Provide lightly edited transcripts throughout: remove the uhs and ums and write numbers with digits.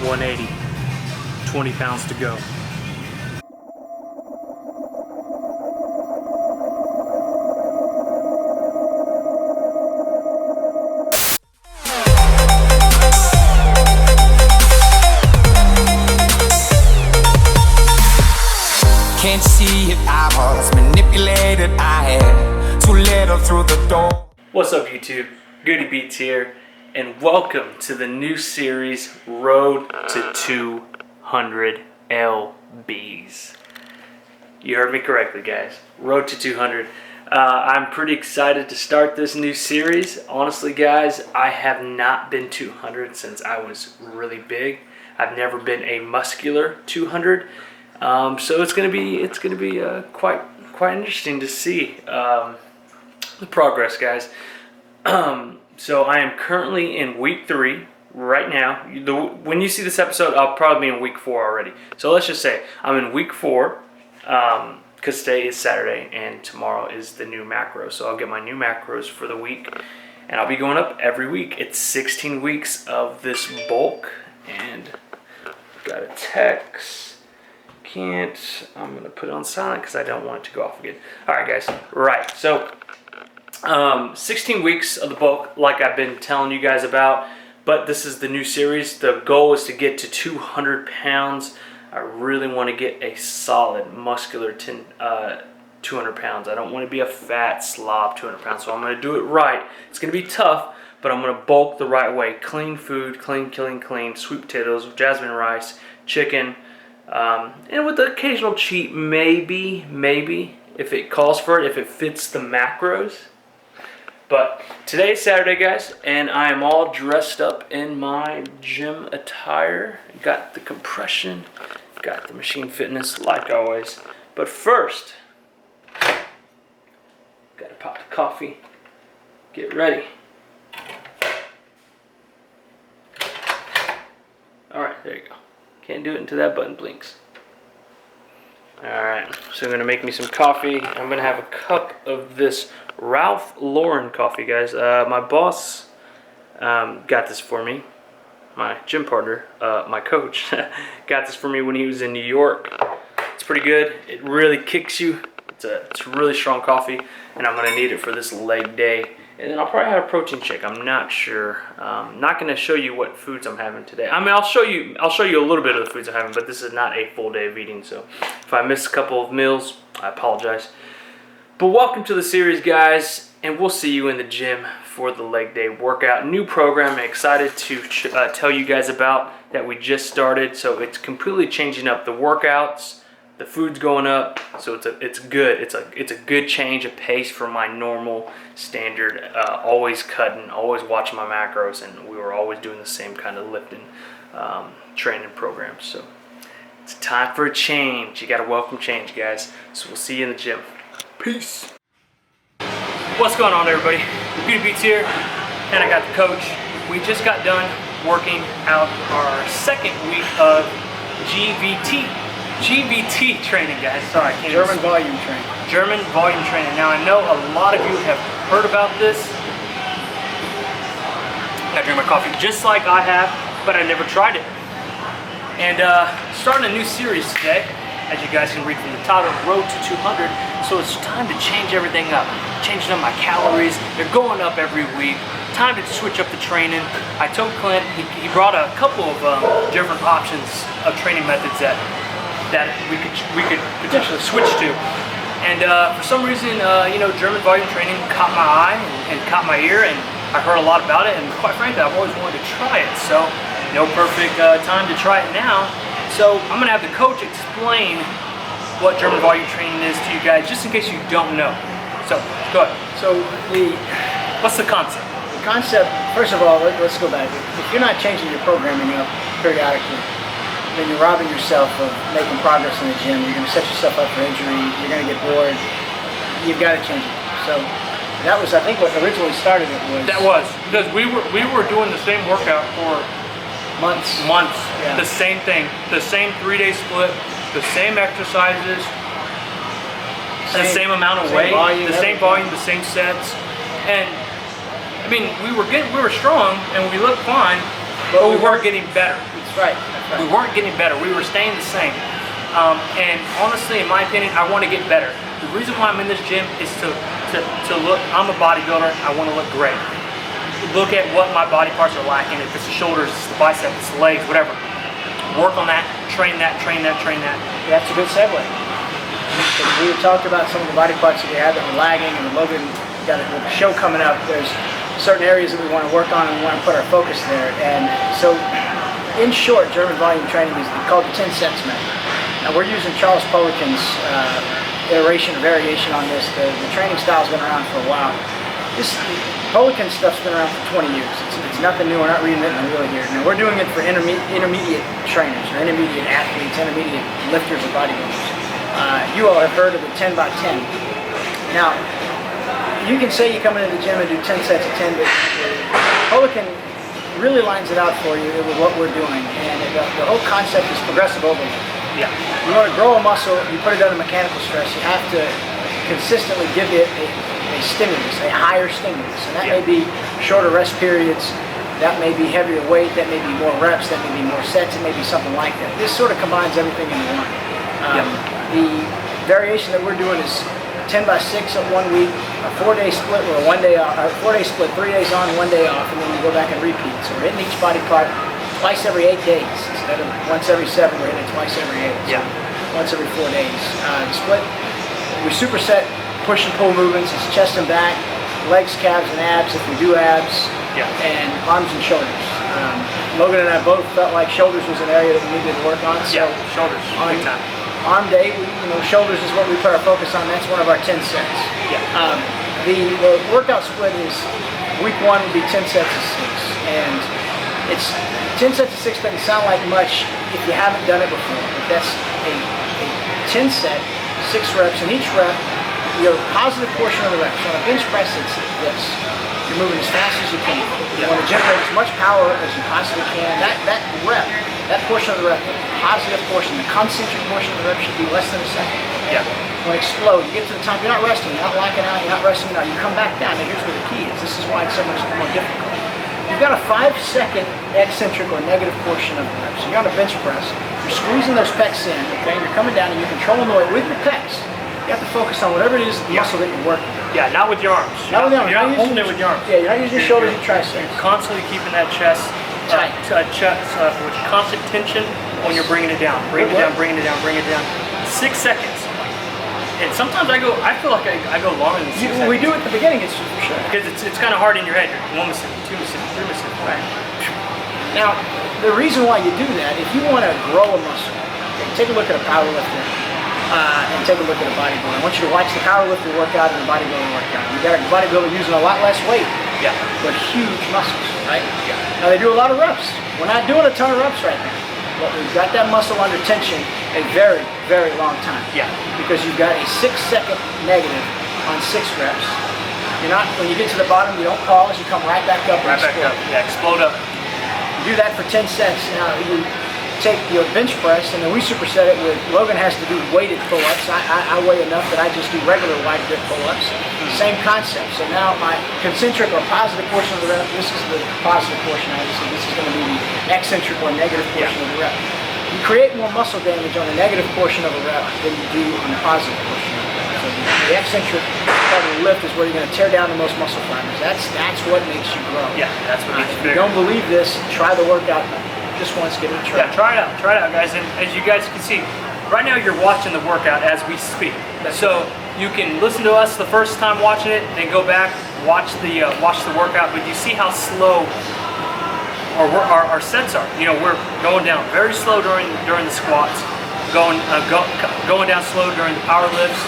180, 20 pounds to go. Can't see it, I was manipulated, I had too little through the door. What's up YouTube? Goody Beats here, and welcome to the new series, Road to 200 LBs. You heard me correctly, guys. Road to 200. I'm pretty excited to start this new series. Honestly, guys, I have not been 200 since I was really big. I've never been a muscular 200. So it's gonna be quite interesting to see the progress, guys. So I am currently in week 3 right now. When you see this episode, I'll probably be in week 4 already. So let's just say I'm in week 4 because today is Saturday and tomorrow is the new macro. So I'll get my new macros for the week, and I'll be going up every week. It's 16 weeks of this bulk, and got a text. I'm gonna put it on silent because I don't want it to go off again. All right, guys. Right. So 16 weeks of the bulk, like I've been telling you guys about, but this is the new series. The goal is to get to 200 pounds. I really want to get a solid muscular 200 pounds. I don't want to be a fat slob 200 pounds. So I'm going to do it right. It's going to be tough, but I'm going to bulk the right way. Clean food, clean, sweet potatoes, jasmine rice, chicken, and with the occasional cheat, maybe, if it calls for it, if it fits the macros. But today's Saturday, guys, and I am all dressed up in my gym attire. Got the compression, got the machine fitness, like always. But first, gotta pop the coffee, get ready. All right, there you go. Can't do it until that button blinks. Alright, so I'm going to make me some coffee. I'm going to have a cup of this Ralph Lauren coffee, guys. My boss got this for me. My gym partner, my coach, got this for me when he was in New York. It's pretty good. It really kicks you. It's really strong coffee, and I'm going to need it for this leg day. And then I'll probably have a protein shake. I'm not sure. Not going to show you what foods I'm having today. I mean, I'll show you a little bit of the foods I'm having, but this is not a full day of eating. So if I miss a couple of meals, I apologize. But welcome to the series, guys, and we'll see you in the gym for the leg day workout. New program. I'm excited to tell you guys about that we just started. So it's completely changing up the workouts. The food's going up, so it's good. It's a good change of pace from my normal standard. Always cutting, always watching my macros, and we were always doing the same kind of lifting training programs. So it's time for a change. You got to welcome change, guys. So we'll see you in the gym. Peace. What's going on, everybody? Beauty Beats here, and I got the coach. We just got done working out our second week of GVT training, guys. Sorry, I can't. German volume training. German volume training. Now, I know a lot of you have heard about this. I drink my coffee just like I have, but I never tried it. And starting a new series today, as you guys can read from the title, Road to 200. So it's time to change everything up. Changing up my calories. They're going up every week. Time to switch up the training. I told Clint, he brought a couple of different options of training methods that we could potentially switch to, and for some reason, German volume training caught my eye and caught my ear, and I heard a lot about it, and quite frankly, I've always wanted to try it. So, no perfect time to try it now. So I'm gonna have the coach explain what German volume training is to you guys, just in case you don't know. So, go ahead. So What's the concept? the concept, first of all, let's go back. If you're not changing your programming up periodically, then you're robbing yourself of making progress in the gym. You're going to set yourself up for injury. You're going to get bored. You've got to change it. So that was, I think, what originally started it was. That was because we were doing the same workout for months. Yeah. The same thing, the same 3-day split, the same exercises, the same amount of weight, the same volume, the same sets, and I mean we were strong and we looked fine, but we weren't getting better. That's right. That's right. We weren't getting better. We were staying the same. And honestly, in my opinion, I want to get better. The reason why I'm in this gym is to look. I'm a bodybuilder. I want to look great. Look at what my body parts are lacking. If it's the shoulders, it's the biceps, it's the legs, whatever. Work on that. Train that. Train that. Train that. That's a good segue. We talked about some of the body parts that we had that were lagging, and Logan got a show coming up. There's certain areas that we want to work on and we want to put our focus there. And so, in short, German volume training is called the 10 sets method. Now we're using Charles Poliquin's iteration or variation on this. The training style's been around for a while. This Poliquin stuff's been around for 20 years. It's nothing new. We're not reinventing the wheel here. Now we're doing it for intermediate trainers or intermediate athletes, intermediate lifters or bodybuilders. You all have heard of the 10 by 10. Now, you can say you come into the gym and do 10 sets of 10, but Poliquin really lines it out for you with what we're doing. And the whole concept is progressive overload. Yeah. You want to grow a muscle, you put it under mechanical stress, you have to consistently give it a stimulus, a higher stimulus. And that may be shorter rest periods, that may be heavier weight, that may be more reps, that may be more sets, it may be something like that. This sort of combines everything into one. The variation that we're doing is 10 by 6 at 1 week, a 4-day split or a 1-day off, a 4-day split, 3 days on, 1 day off, and then we go back and repeat. So we're hitting each body part twice every 8 days instead of once every 7. We're hitting it twice every 8. So once every 4 days. The split, we superset push and pull movements. It's chest and back, legs, calves, and abs if we do abs, and arms and shoulders. Logan and I both felt like shoulders was an area that we needed to work on. So shoulders, big time. Arm day, shoulders is what we put our focus on. That's one of our 10 sets. The workout split is week 1 would be 10 sets of 6. And it's 10 sets of 6 doesn't sound like much if you haven't done it before. But that's a 10 set, 6 reps. And each rep, your positive portion of the reps. On a bench press, it's this. You're moving as fast as you can. You want to generate as much power as you possibly can. That rep, that portion of the rep, the positive portion, the concentric portion of the rep should be less than a second. When it explodes, you get to the top, you're not resting, you're not locking out, you're not resting out, you come back down. And here's where the key is. This is why it's so much more difficult. You've got a 5-second eccentric or negative portion of the rep. So you're on a bench press, you're squeezing those pecs in, okay? You're coming down and you're controlling the weight with your pecs. You have to focus on whatever it is, the muscle that you're working. Not with your arms. Not with your arms. You're not holding it with your arms. You're not using your shoulders and triceps. You're constantly keeping that chest tight, with constant tension when you're bringing it down. Bring it down, bring it down, bring it down. 6 seconds. And sometimes I feel like I go longer than 6 seconds. We do at the beginning, it's for sure. Because it's kind of hard in your head. You're 1 Mississippi, 2 Mississippi, 3 Mississippi. Right. Now, the reason why you do that, if you want to grow a muscle, take a look at a powerlifter. And take a look at a bodybuilder. I want you to watch the powerlifter workout and the bodybuilder workout. You got a bodybuilder using a lot less weight, but huge muscles, right? Now they do a lot of reps. We're not doing a ton of reps right now, but we've got that muscle under tension a very, very long time. Because you've got a 6-second negative on 6 reps. You're not, when you get to the bottom, you don't pause. You come right back up. Explode up. You do that for 10 sets. Now you take your bench press and then we superset it with, Logan has to do weighted pull-ups. I weigh enough that I just do regular wide grip pull-ups. Same concept. So now my concentric or positive portion of the rep, this is the positive portion obviously, this is going to be the eccentric or negative portion of the rep. You create more muscle damage on the negative portion of a rep than you do on the positive portion of the rep. So the eccentric part of the lift is where you're going to tear down the most muscle fibers. That's what makes you grow. That's what makes you bigger. If you don't believe this, try the workout. Just once, give it a try. Try it out, guys. And as you guys can see, right now you're watching the workout as we speak. So you can listen to us the first time watching it, then go back, watch the workout. But you see how slow our sets are. We're going down very slow during the squats, going down slow during the power lifts,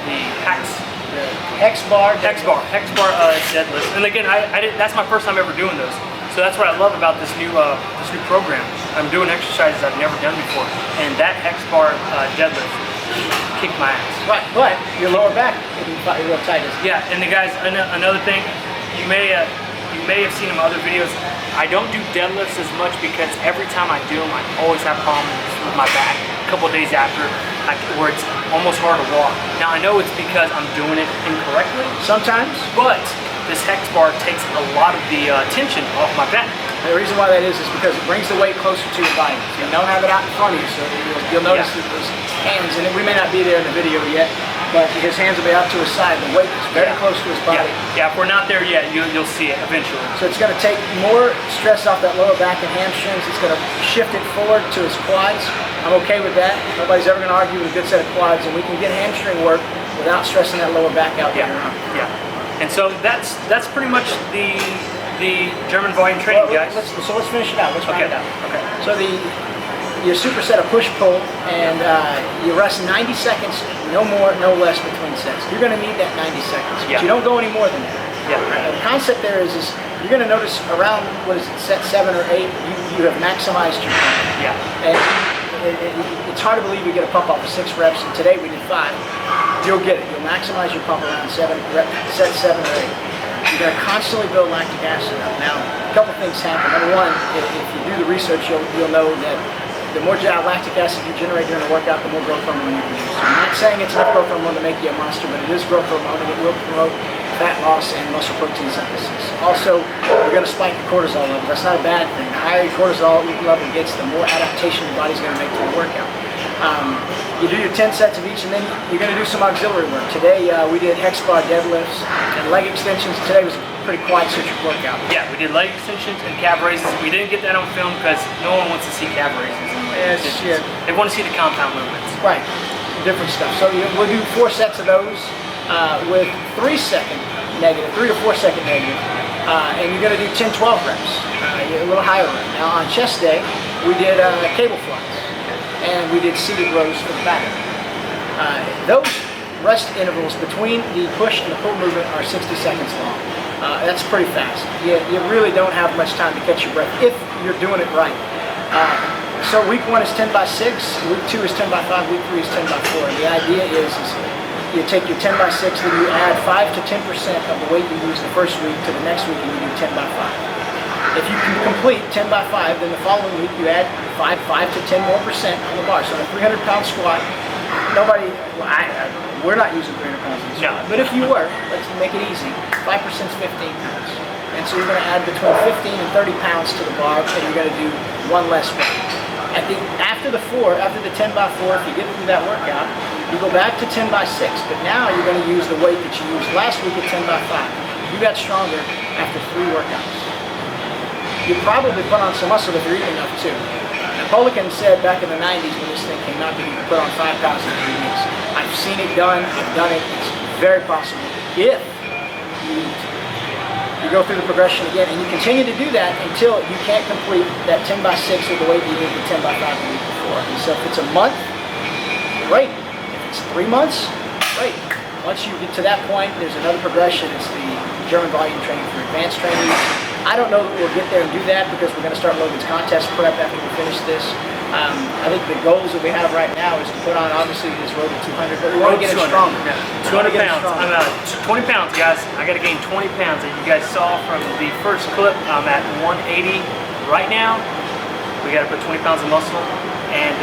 the hex bar deadlifts. And again, that's my first time ever doing those. So that's what I love about this new program. I'm doing exercises I've never done before, and that hex bar deadlift kicked my ass. Right, but your lower back is real tight. And the guys, another thing, you may have seen in my other videos. I don't do deadlifts as much because every time I do them, I always have problems with my back. A couple of days after, where it's almost hard to walk. Now I know it's because I'm doing it incorrectly sometimes, but this hex bar takes a lot of the tension off my back. The reason why that is because it brings the weight closer to your body. So you don't have it out in front of you, so you'll notice that his hands, and we may not be there in the video yet, but his hands will be out to his side. The weight is very close to his body. Yeah, if we're not there yet, you'll see it eventually. So it's going to take more stress off that lower back and hamstrings. It's going to shift it forward to his quads. I'm okay with that. Nobody's ever going to argue with a good set of quads, and we can get hamstring work without stressing that lower back out later on. Yeah. And so that's pretty much the German volume training, guys. Let's finish it out. Let's round it out. Okay. So your superset of push-pull, and you rest 90 seconds, no more, no less between sets. You're going to need that 90 seconds, but you don't go any more than that. Yeah. The concept there is you're going to notice around, set 7 or 8, you have maximized your pump. Yeah. And it's hard to believe you get a pump off of 6 reps, and today we did 5. You'll get it. You'll maximize your pump around set 7 or 8. You're going to constantly build lactic acid up. Now, a couple things happen. Number one, if you do the research, you'll know that the more lactic acid you generate during a workout, the more growth hormone you produce. So I'm not saying it's enough growth hormone to make you a monster, but it is growth hormone, and it will promote fat loss and muscle protein synthesis. Also, you're going to spike your cortisol level. That's not a bad thing. The higher your cortisol level gets, the more adaptation your body's going to make to a workout. You do your 10 sets of each, and then you're going to do some auxiliary work. Today, we did hex bar deadlifts and leg extensions. Today was a pretty quiet centric workout. Yeah, we did leg extensions and calf raises. We didn't get that on film because no one wants to see calf raises. They want to see the compound movements. Right, different stuff. So we'll do 4 sets of those with 3 to 4 second negative, and you're going to do 10-12 reps, a little higher rep. Now on chest day, we did cable flies, and we did seated rows for the back. Those rest intervals between the push and the pull movement are 60 seconds long. That's pretty fast. You really don't have much time to catch your breath if you're doing it right. So week 1 is 10 by 6, week 2 is 10 by 5, week 3 is 10 by 4. And the idea is you take your 10 by 6, then you add 5 to 10% of the weight you use the first week to the next week, and you do 10 by 5. If you can complete 10 by 5, then the following week you add 5 to 10 more percent on the bar. So on a 300-pound squat, we're not using 300 pounds in the squat. But if you were, let's make it easy, 5% is 15 pounds. And so you're going to add between 15 and 30 pounds to the bar, and you're going to do 1 less rep. After the 10 by 4, if you get through that workout, you go back to 10 by 6, but now you're going to use the weight that you used last week at 10 by 5. You got stronger after 3 workouts. You probably put on some muscle if you're eating enough too. Napoleon said back in the 90s when this thing came out that you could put on 5 pounds in 3 weeks. I've seen it done, I've done it, it's very possible. If you eat. You go through the progression again, and you continue to do that until you can't complete that 10 by 6 of the weight you did the 10 by 5 the week before. And so if it's a month, great. If it's 3 months, great. Once you get to that point, there's another progression. It's the German volume training for advanced trainees. I don't know that we'll get there and do that because we're going to start Logan's contest prep after we finish this. I think the goals that we have right now is to put on, obviously, this road to 200, but we want to get it stronger. 200 pounds. I'm at 20 pounds, guys. I got to gain 20 pounds. As you guys saw from the first clip, I'm at 180 right now. We got to put 20 pounds of muscle, and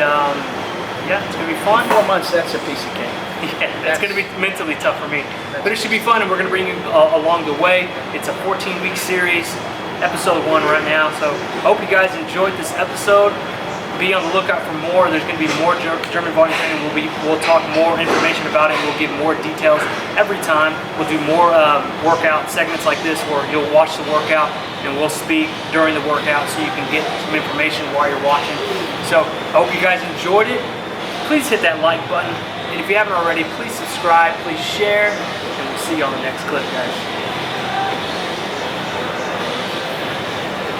yeah, it's going to be fun. 4 months, that's a piece of cake. Yeah, it's going to be mentally tough for me. But it should be fun, and we're going to bring you along the way. It's a 14-week series, episode 1 right now. So I hope you guys enjoyed this episode. Be on the lookout for more. There's going to be more German volume training. We'll talk more information about it. We'll give more details every time. We'll do more workout segments like this where you'll watch the workout and we'll speak during the workout so you can get some information while you're watching. So I hope you guys enjoyed it. Please hit that like button. And if you haven't already, please subscribe, please share, and we'll see you on the next clip, guys.